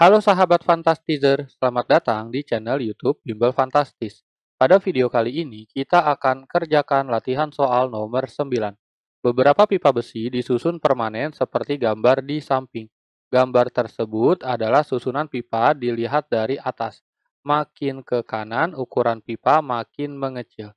Halo sahabat Fantastizer, selamat datang di channel YouTube Bimbel Fantastis. Pada video kali ini, kita akan kerjakan latihan soal nomor 9. Beberapa pipa besi disusun permanen seperti gambar di samping. Gambar tersebut adalah susunan pipa dilihat dari atas. Makin ke kanan, ukuran pipa makin mengecil.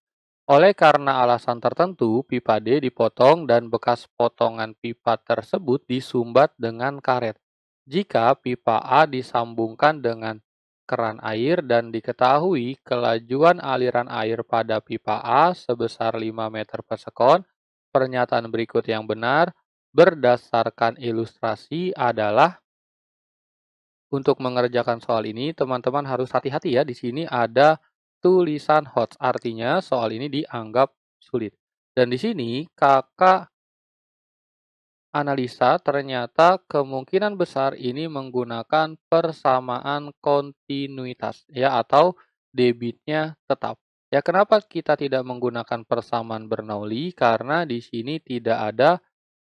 Oleh karena alasan tertentu, pipa D dipotong dan bekas potongan pipa tersebut disumbat dengan karet. Jika pipa A disambungkan dengan keran air dan diketahui kelajuan aliran air pada pipa A sebesar 5 meter per sekon, pernyataan berikut yang benar berdasarkan ilustrasi adalah. Untuk mengerjakan soal ini, teman-teman harus hati-hati ya. Di sini ada tulisan HOTS, artinya soal ini dianggap sulit. Dan di sini kakak analisa ternyata kemungkinan besar ini menggunakan persamaan kontinuitas ya atau debitnya tetap. Ya, kenapa kita tidak menggunakan persamaan Bernoulli? Karena di sini tidak ada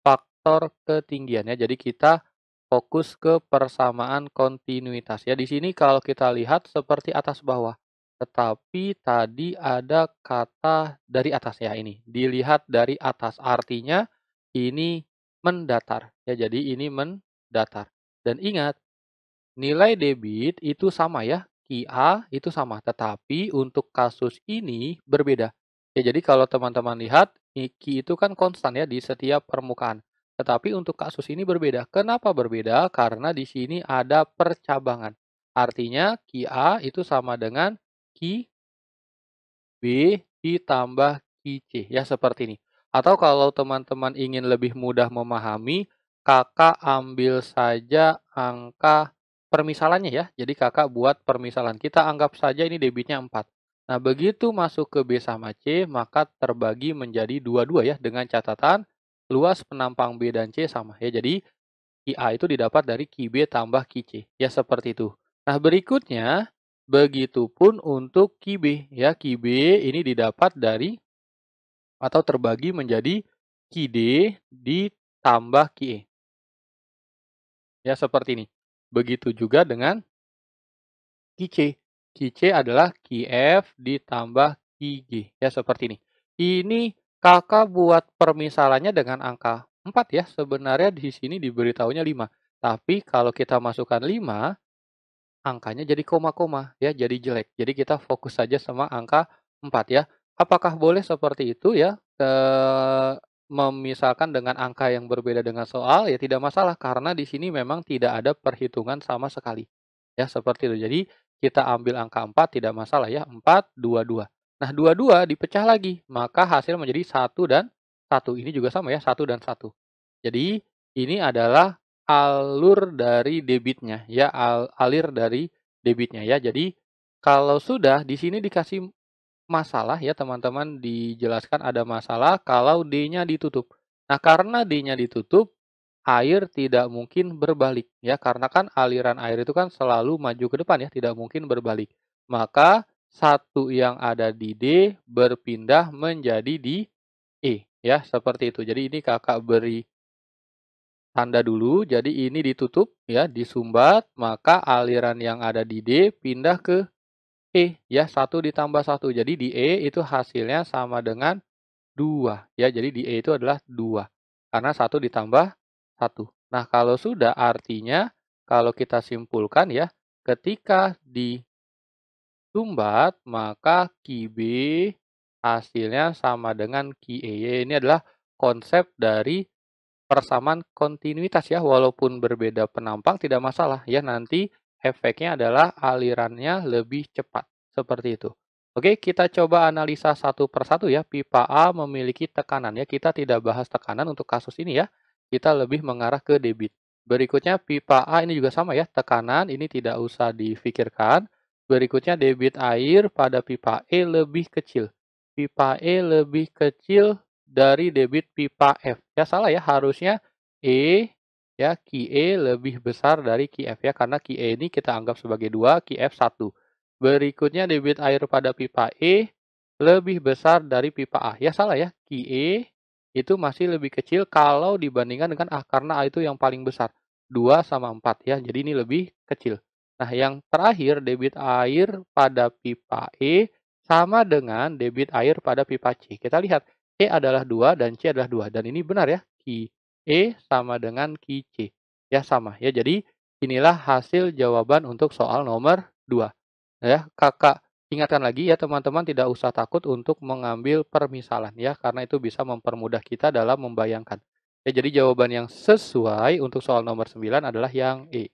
faktor ketinggian ya. Jadi kita fokus ke persamaan kontinuitas ya. Di sini kalau kita lihat seperti atas bawah. Tetapi tadi ada kata dari atas ya ini. Dilihat dari atas artinya ini mendatar ya. Jadi ini mendatar. Dan ingat, nilai debit itu sama ya. QA itu sama, tetapi untuk kasus ini berbeda. Ya, jadi kalau teman-teman lihat, Q itu kan konstan ya di setiap permukaan. Tetapi untuk kasus ini berbeda. Kenapa berbeda? Karena di sini ada percabangan. Artinya QA itu sama dengan QB ditambah QC. Ya, seperti ini. Atau kalau teman-teman ingin lebih mudah memahami, kakak ambil saja angka permisalannya ya. Jadi kakak buat permisalan. Kita anggap saja ini debitnya 4. Nah, begitu masuk ke B sama C, maka terbagi menjadi dua-dua ya. Dengan catatan luas penampang B dan C sama ya. Jadi QA itu didapat dari QB tambah QC. Ya, seperti itu. Nah, berikutnya begitupun untuk QB ya. QB ini didapat dari atau terbagi menjadi QD ditambah QE. Ya, seperti ini. Begitu juga dengan QC. QC adalah QF ditambah QG. Ya, seperti ini. Ini kakak buat permisalannya dengan angka 4 ya. Sebenarnya di sini diberitahunya 5. Tapi kalau kita masukkan 5, angkanya jadi koma-koma ya, jadi jelek. Jadi kita fokus saja sama angka 4 ya. Apakah boleh seperti itu ya? Memisalkan dengan angka yang berbeda dengan soal ya tidak masalah karena di sini memang tidak ada perhitungan sama sekali. Ya, seperti itu. Jadi kita ambil angka 4 tidak masalah ya. 4, 2, 2. Nah, 2, 2 dipecah lagi, maka hasil menjadi 1 dan 1. Ini juga sama ya, 1 dan 1. Jadi ini adalah alur dari debitnya ya, alir dari debitnya ya. Jadi kalau sudah di sini dikasih masalah ya teman-teman, dijelaskan ada masalah kalau D-nya ditutup. Nah, karena D-nya ditutup, air tidak mungkin berbalik ya, karena kan aliran air itu kan selalu maju ke depan ya, tidak mungkin berbalik. Maka satu yang ada di D berpindah menjadi di E ya, seperti itu. Jadi ini kakak beri tanda dulu, jadi ini ditutup ya, disumbat, maka aliran yang ada di D pindah ke E ya, 1 ditambah 1. Jadi di E itu hasilnya sama dengan 2 ya. Jadi di E itu adalah 2 karena 1 ditambah 1. Nah, kalau sudah artinya kalau kita simpulkan ya, ketika disumbat maka QB hasilnya sama dengan QE. Ini adalah konsep dari persamaan kontinuitas ya, walaupun berbeda penampang tidak masalah ya, nanti efeknya adalah alirannya lebih cepat, seperti itu. Oke, kita coba analisa satu persatu ya. Pipa A memiliki tekanan ya, kita tidak bahas tekanan untuk kasus ini ya, kita lebih mengarah ke debit. Berikutnya pipa A ini juga sama ya, tekanan ini tidak usah difikirkan. Berikutnya debit air pada pipa E lebih kecil. Pipa E lebih kecil dari debit pipa F. Ya salah ya, harusnya E ya, QE lebih besar dari QF ya, karena QE ini kita anggap sebagai 2, QF 1. Berikutnya debit air pada pipa E lebih besar dari pipa A. Ya salah ya, QE itu masih lebih kecil kalau dibandingkan dengan A, karena A itu yang paling besar. 2 sama 4 ya, jadi ini lebih kecil. Nah, yang terakhir debit air pada pipa E sama dengan debit air pada pipa C. Kita lihat, E adalah 2 dan C adalah 2 dan ini benar ya, Ki E sama dengan Ki C. Ya, sama ya. Jadi, inilah hasil jawaban untuk soal nomor 2. Ya, Kakak ingatkan lagi ya teman-teman tidak usah takut untuk mengambil permisalan ya, karena itu bisa mempermudah kita dalam membayangkan. Ya, jadi jawaban yang sesuai untuk soal nomor 9 adalah yang E.